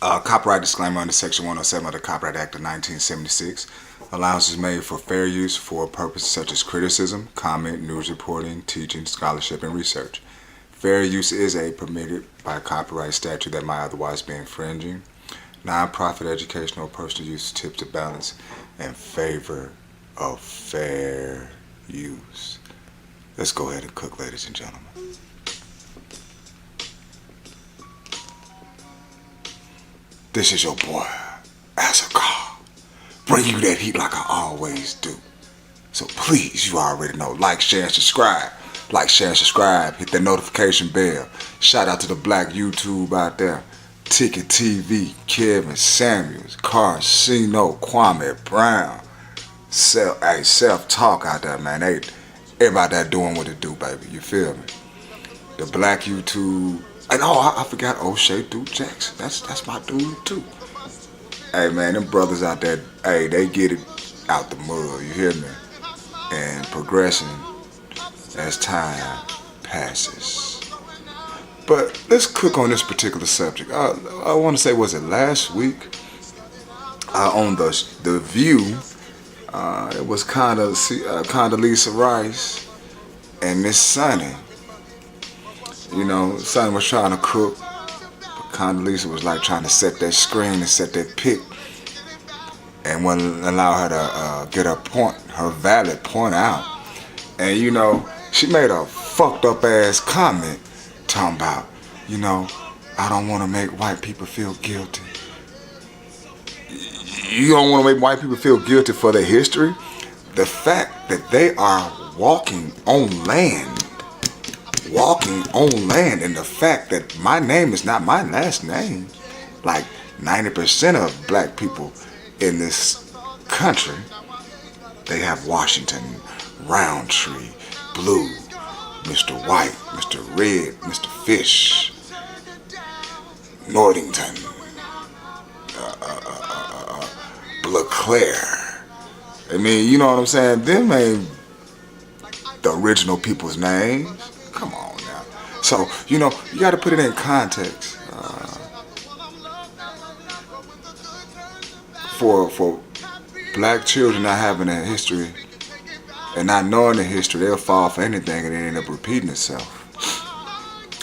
Copyright disclaimer under Section 107 of the Copyright Act of 1976. Allowance is made for fair use for purposes such as criticism, comment, news reporting, teaching, scholarship, and research. Fair use is a permitted by copyright statute that might otherwise be infringing. Non-profit educational or personal use tips the balance in favor of fair use. Let's go ahead and cook, ladies and gentlemen. This is your boy, Azakar. Bring you that heat like I always do. So please, you already know, like, share, and subscribe. Like, share, and subscribe. Hit that notification bell. Shout out to the black YouTube out there. Ticket TV, Kevin Samuels, Carcino, Kwame Brown. Self-talk out there, man. Everybody there doing what it do, baby. You feel me? The black YouTube. And I forgot O'Shea Duke Jackson. That's my dude too. Hey man, them brothers out there, hey, they get it out the mud, you hear me? And progressing as time passes. But let's cook on this particular subject. I want to say, was it last week? On the View, it was Condoleezza Rice and Miss Sunny. You know, Sonny was trying to cook, but Condoleezza was like trying to set that screen and set that pick, and wouldn't allow her to get her valid point out. And you know, she made a fucked up ass comment talking about, you know, I don't want to make white people feel guilty. You don't want to make white people feel guilty for their history? The fact that they are walking on land, and the fact that my name is not my last name, like 90% of black people in this country, they have Washington, Roundtree, Blue, Mr. White, Mr. Red, Mr. Fish, Northington, LeClaire. I mean, you know what I'm saying? Them ain't the original people's names. Come on now. So, you know, you got to put it in context. For black children not having a history and not knowing the history, they'll fall for anything and it end up repeating itself.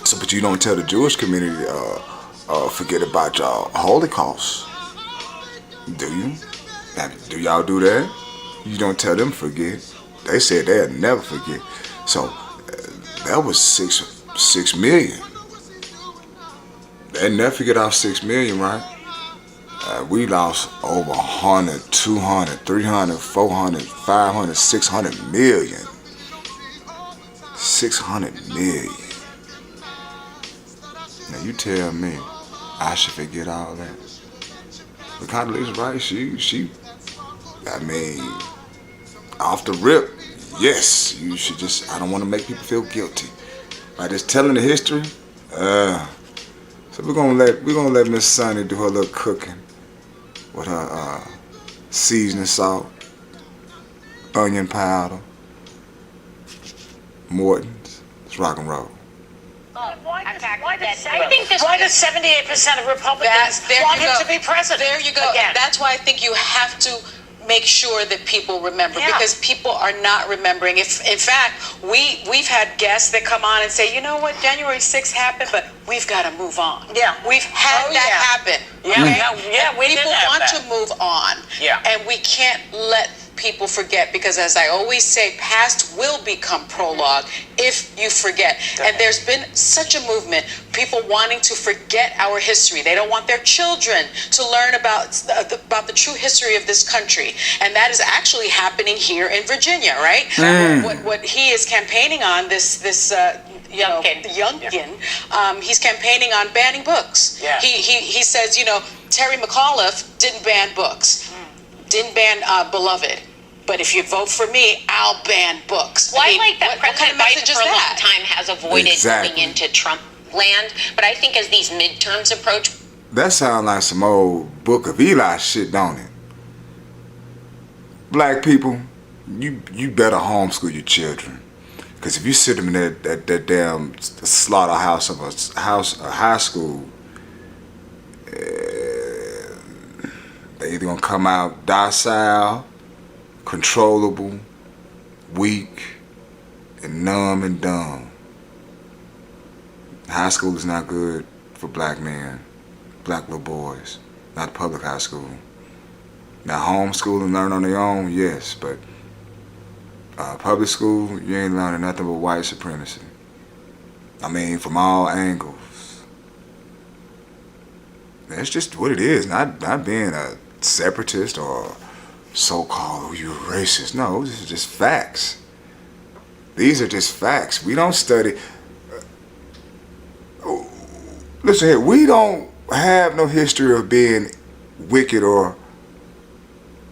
So, but you don't tell the Jewish community, forget about y'all Holocaust. Do you? Do y'all do that? You don't tell them forget. They said they'll never forget. So, that was 6 million. They never forget our 6 million, right? We lost over 100, 200, 300, 400, 500, 600 million. 600 million. Now you tell me I should forget all that. But Condoleezza Rice, she, I mean, off the rip, yes, you should just, I don't want to make people feel guilty by just telling the history. So we're gonna let Miss Sunny do her little cooking with her seasoning salt, onion powder, Morton's. It's rock and roll. Why does 78% of Republicans want him to be president? There you go. Again. That's why I think you have to make sure that people remember, because people are not remembering. If in fact we've had guests that come on and say, you know what, January 6th happened, but we've got to move on. Yeah, we've had happen. We people want to move on. Yeah, and we can't let people forget, because as I always say, past will become prologue if you forget. And there's been such a movement, people wanting to forget our history. They don't want their children to learn about the true history of this country. And that is actually happening here in Virginia, right? What he is campaigning on, this Youngkin, he's campaigning on banning books. Yeah. He says, you know, Terry McAuliffe didn't ban books, didn't ban Beloved. But if you vote for me, I'll ban books. Well, I like that what kind President of Biden message is for a long that? time has avoided Exactly. going into Trump land. But I think as these midterms approach, That sounds like some old Book of Eli shit, don't it? Black people, you better homeschool your children. Because if you sit them in that damn slaughterhouse of a high school, They either gonna come out docile, controllable, weak, and numb and dumb. High school is not good for black men, black little boys, not public high school. Now homeschool and learn on their own, yes, but public school, you ain't learning nothing but white supremacy. I mean, from all angles. That's just what it is, not being a separatist or so-called, oh, you're racist. No, this is just facts. These are just facts. We don't study. Listen here, we don't have no history of being wicked or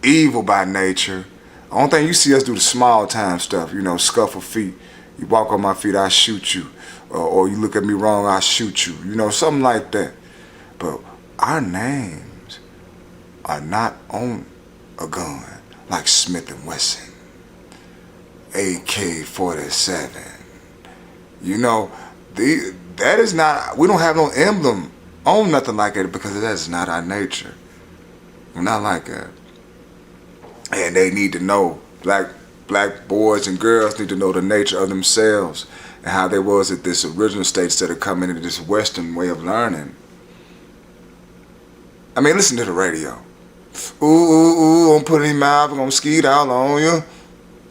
evil by nature. The only thing you see us do the small time stuff, you know, scuffle feet. You walk on my feet, I shoot you. Or you look at me wrong, I shoot you. You know, something like that. But our names are not on a gun like Smith & Wesson, AK-47. You know, that is not, we don't have no emblem on nothing like that because that's not our nature. We're not like that. And they need to know, black boys and girls need to know the nature of themselves and how they was at this original state instead of coming into this Western way of learning. I mean, listen to the radio. Ooh, I'm putting him out, I'm gonna skeet out on you.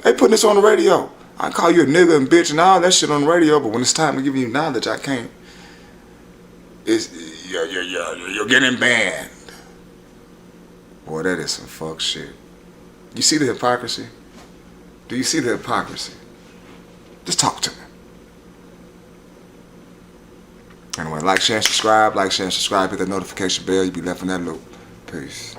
They putting this on the radio. I call you a nigga and bitch and all that shit on the radio, but when it's time to give you knowledge, I can't. You're getting banned. Boy, that is some fuck shit. You see the hypocrisy? Do you see the hypocrisy? Just talk to me. Anyway, like, share, and subscribe. Like, share, and subscribe. Hit that notification bell. You'll be left in that loop. Peace.